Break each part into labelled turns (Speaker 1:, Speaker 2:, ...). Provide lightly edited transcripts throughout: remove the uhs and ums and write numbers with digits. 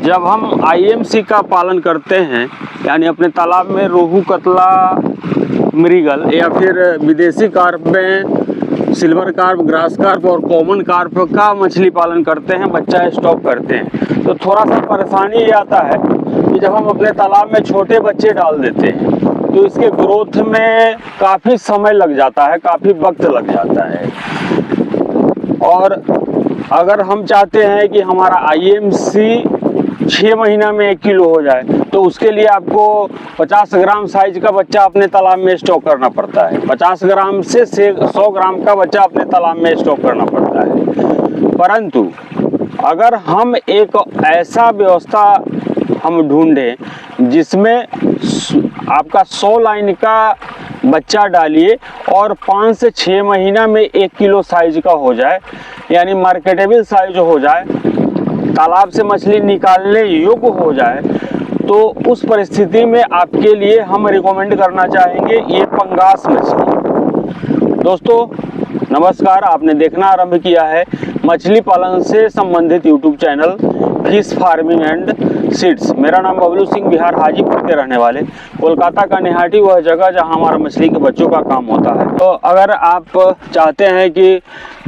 Speaker 1: जब हम आईएमसी का पालन करते हैं, यानी अपने तालाब में रोहू, कतला, मृगल या फिर विदेशी कार्प में सिल्वर कार्प, ग्रास कार्प और कॉमन कार्प का मछली पालन करते हैं, बच्चा स्टॉक करते हैं, तो थोड़ा सा परेशानी ये आता है कि जब हम अपने तालाब में छोटे बच्चे डाल देते हैं तो इसके ग्रोथ में काफ़ी समय लग जाता है, काफ़ी वक्त लग जाता है। और अगर हम चाहते हैं कि हमारा आईएमसी 6 महीना में 1 किलो हो जाए तो उसके लिए आपको 50 ग्राम साइज का बच्चा अपने तालाब में स्टॉक करना पड़ता है। 50 ग्राम से 100 ग्राम का बच्चा अपने तालाब में स्टॉक करना पड़ता है। परंतु अगर हम एक ऐसा व्यवस्था हम ढूंढें जिसमें आपका 100 लाइन का बच्चा डालिए और 5 से 6 महीना में 1 किलो साइज का हो जाए, यानी मार्केटेबल साइज हो जाए, तालाब से मछली निकालने योग्य हो जाए, तो उस परिस्थिति में आपके लिए हम रिकमेंड करना चाहेंगे ये पंगास मछली। दोस्तों नमस्कार, आपने देखना आरंभ किया है मछली पालन से संबंधित YouTube channel fish farming and seeds. मेरा नाम बबलू सिंह, बिहार हाजीपुर के रहने वाले। कोलकाता का निहाटी वह जगह जहां हमारा मछली के बच्चों का काम होता है। तो अगर आप चाहते हैं कि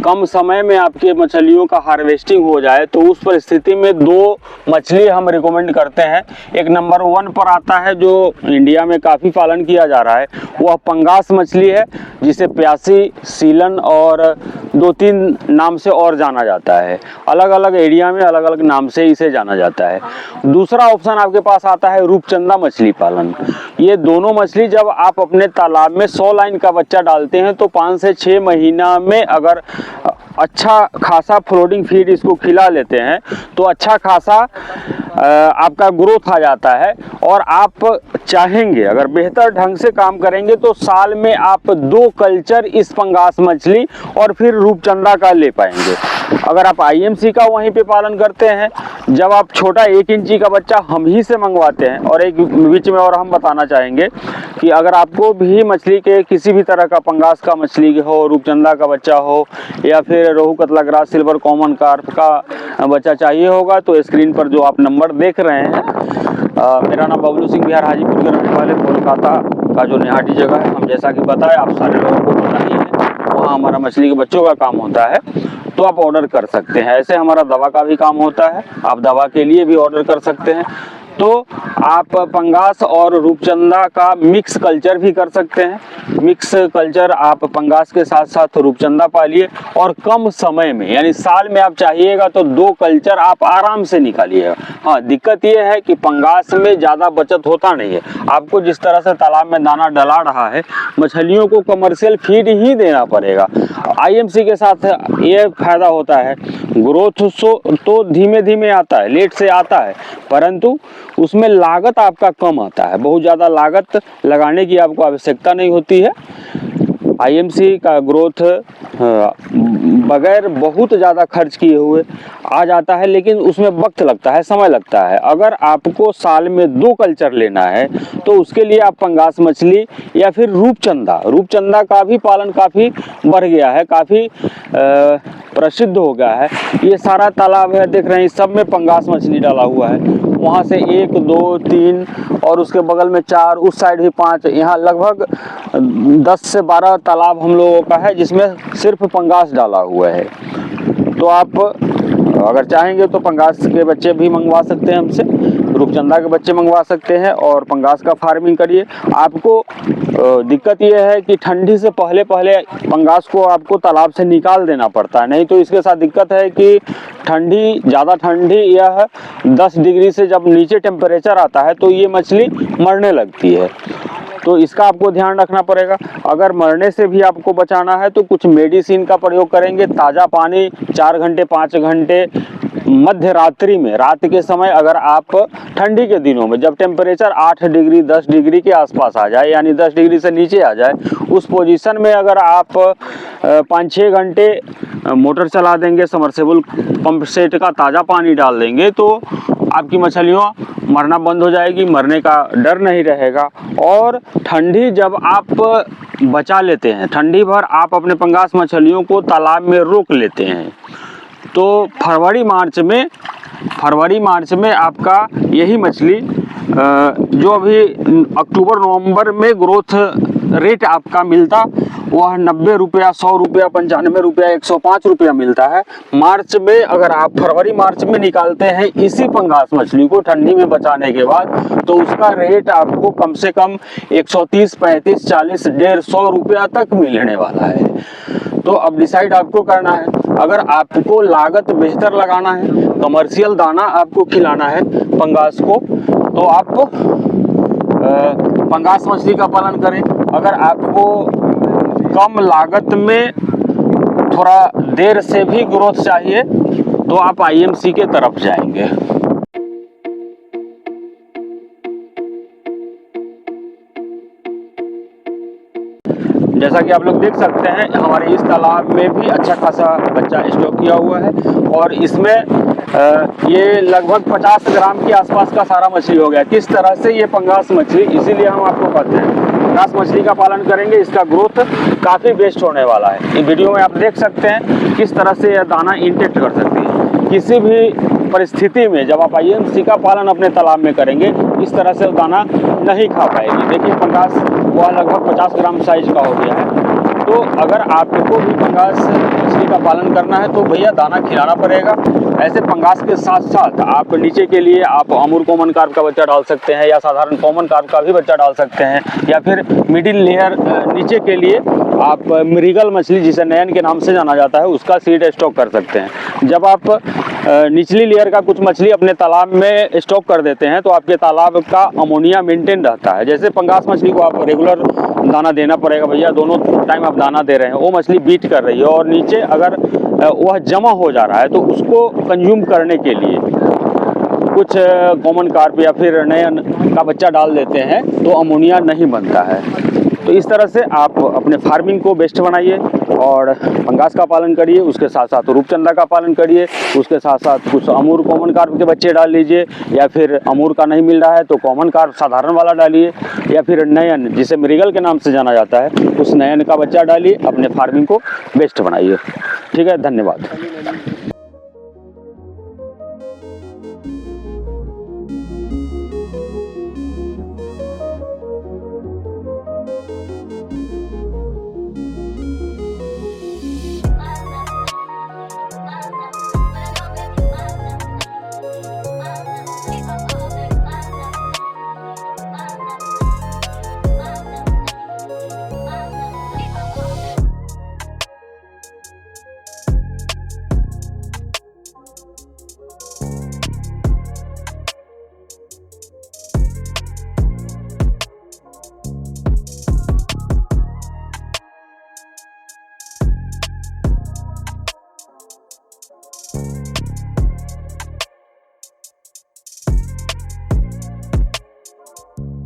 Speaker 1: कम समय में आपके मछलियों का हार्वेस्टिंग हो जाए तो उस परिस्थिति में 2 मछली हम रिकमेंड करते हैं। एक नंबर 1 पर आता है जो इंडिया में काफ़ी पालन किया जा रहा है, वह पंगास मछली है, जिसे प्यासी, सीलन और 2-3 नाम से और जाना जाता है। अलग अलग एरिया में अलग अलग नाम से इसे जाना जाता है। दूसरा ऑप्शन आपके पास आता है रूपचंदा मछली पालन। ये दोनों मछली जब आप अपने तालाब में 100 लाइन का बच्चा डालते हैं तो 5 से 6 महीना में अगर अच्छा खासा फ्लोटिंग फीड इसको खिला लेते हैं तो अच्छा खासा आपका ग्रोथ आ जाता है। और आप चाहेंगे अगर बेहतर ढंग से काम करेंगे तो साल में आप 2 कल्चर इस पंगास मछली और फिर रूपचंदा का ले पाएंगे। अगर आप आईएमसी का वहीं पे पालन करते हैं, जब आप छोटा 1 इंची का बच्चा हम ही से मंगवाते हैं। और एक बीच में और हम बताना चाहेंगे कि अगर आपको भी मछली के किसी भी तरह का पंगास का मछली हो, रूपचंदा का बच्चा हो या फिर रोहू, कतला, ग्रास, सिल्वर, कॉमन कार्प का बच्चा चाहिए होगा तो स्क्रीन पर जो आप नंबर देख रहे हैं, मेरा नाम बबलू सिंह, बिहार हाजीपुर के रहने वाले, कोलकाता का जो निहाटी जगह है, हम जैसा कि बताए आप सारे लोगों को पता ही है, वहाँ हमारा मछली के बच्चों का काम होता है, तो आप ऑर्डर कर सकते हैं। ऐसे हमारा दवा का भी काम होता है, आप दवा के लिए भी ऑर्डर कर सकते हैं। तो आप पंगास और रूपचंदा का मिक्स कल्चर भी कर सकते हैं। मिक्स कल्चर आप पंगास के साथ साथ रूपचंदा पालिए और कम समय में, यानी साल में आप चाहिएगा तो 2 कल्चर आप आराम से निकालिएगा। हाँ, दिक्कत ये है कि पंगास में ज़्यादा बचत होता नहीं है। आपको जिस तरह से तालाब में दाना डला रहा है, मछलियों को कमर्शियल फीड ही देना पड़ेगा। आईएमसी के साथ ये फायदा होता है, ग्रोथ तो धीमे धीमे आता है, लेट से आता है, परंतु उसमें लागत आपका कम आता है। बहुत ज़्यादा लागत लगाने की आपको आवश्यकता नहीं होती है। आईएमसी का ग्रोथ बगैर बहुत ज़्यादा खर्च किए हुए आ जाता है, लेकिन उसमें वक्त लगता है, समय लगता है। अगर आपको साल में 2 कल्चर लेना है तो उसके लिए आप पंगास मछली या फिर रूपचंदा का भी पालन काफ़ी बढ़ गया है, काफ़ी प्रसिद्ध हो गया है। ये सारा तालाब है, देख रहे हैं, इस सब में पंगास मछली डाला हुआ है। वहाँ से 1, 2, 3 और उसके बगल में 4, उस साइड भी 5, यहाँ लगभग 10 से 12 तालाब हम लोगों का है जिसमें सिर्फ पंगास डाला हुआ है। तो आप अगर चाहेंगे तो पंगास के बच्चे भी मंगवा सकते हैं हमसे, रूपचंदा के बच्चे मंगवा सकते हैं और पंगास का फार्मिंग करिए। आपको दिक्कत यह है कि ठंडी से पहले पंगास को आपको तालाब से निकाल देना पड़ता है, नहीं तो इसके साथ दिक्कत है कि ज़्यादा ठंडी यह 10 डिग्री से जब नीचे टेम्परेचर आता है तो ये मछली मरने लगती है। तो इसका आपको ध्यान रखना पड़ेगा। अगर मरने से भी आपको बचाना है तो कुछ मेडिसिन का प्रयोग करेंगे। ताज़ा पानी 4 घंटे 5 घंटे मध्य रात्रि में, रात के समय, अगर आप ठंडी के दिनों में जब टेम्परेचर 8 डिग्री 10 डिग्री के आसपास आ जाए, यानी 10 डिग्री से नीचे आ जाए, उस पोजीशन में अगर आप 5-6 घंटे मोटर चला देंगे, समरसेबल पंप सेट का ताज़ा पानी डाल देंगे तो आपकी मछलियों मरना बंद हो जाएगी, मरने का डर नहीं रहेगा। और ठंडी जब आप बचा लेते हैं, ठंडी भर आप अपने पंगास मछलियों को तालाब में रोक लेते हैं, तो फरवरी मार्च में फरवरी मार्च में आपका यही मछली जो अभी अक्टूबर नवंबर में ग्रोथ रेट आपका मिलता वह 90 रुपया, 100 रुपया, 95 रुपया, 105 रुपया मिलता है। मार्च में अगर आप फरवरी मार्च में निकालते हैं इसी पंगास मछली को ठंडी में बचाने के बाद, तो उसका रेट आपको कम से कम 130, 35, 40, 150 रुपया तक मिलने वाला है। तो अब डिसाइड आपको करना है। अगर आपको लागत बेहतर लगाना है, कमर्शियल दाना आपको खिलाना है पंगास को, तो आप पंगास मछली का पालन करें। अगर आपको कम लागत में थोड़ा देर से भी ग्रोथ चाहिए तो आप IMC के तरफ जाएंगे। जैसा कि आप लोग देख सकते हैं हमारे इस तालाब में भी अच्छा खासा बच्चा स्टॉक किया हुआ है और इसमें ये लगभग 50 ग्राम के आसपास का सारा मछली हो गया। किस तरह से ये पंगास मछली, इसीलिए हम आपको कहते हैं पंगास मछली का पालन करेंगे, इसका ग्रोथ काफ़ी बेस्ट होने वाला है। इस वीडियो में आप देख सकते हैं किस तरह से यह दाना इंटेक्ट कर सकती है। किसी भी परिस्थिति में जब आप IMC का पालन अपने तालाब में करेंगे इस तरह से दाना नहीं खा पाएगी। देखिए पंगास वह लगभग 50 ग्राम साइज का हो गया है। तो अगर आपको भी पंगास मछली का पालन करना है तो भैया दाना खिलाना पड़ेगा। ऐसे पंगास के साथ साथ आप नीचे के लिए आप अमूर कॉमन कार्प का बच्चा डाल सकते हैं या साधारण कॉमन कार्प का भी बच्चा डाल सकते हैं, या फिर मिडिल लेयर नीचे के लिए आप मृगल मछली जिसे नयन के नाम से जाना जाता है उसका सीड स्टॉक कर सकते हैं। जब आप निचली लेयर का कुछ मछली अपने तालाब में स्टॉक कर देते हैं तो आपके तालाब का अमोनिया मेंटेन रहता है। जैसे पंगास मछली को आप रेगुलर दाना देना पड़ेगा भैया, दोनों टाइम आप दाना दे रहे हैं, वो मछली बीट कर रही है और नीचे अगर वह जमा हो जा रहा है तो उसको कंज्यूम करने के लिए कुछ कॉमन कार्प या फिर नयन का बच्चा डाल देते हैं तो अमोनिया नहीं बनता है। तो इस तरह से आप अपने फार्मिंग को बेस्ट बनाइए और पंगास का पालन करिए, उसके साथ साथ रूपचंदा का पालन करिए, उसके साथ साथ कुछ अमूर कॉमन कार्प के बच्चे डाल लीजिए, या फिर अमूर का नहीं मिल रहा है तो कॉमन कार्प साधारण वाला डालिए, या फिर नयन जिसे मृगल के नाम से जाना जाता है उस नयन का बच्चा डालिए। अपने फार्मिंग को बेस्ट बनाइए। ठीक है, धन्यवाद।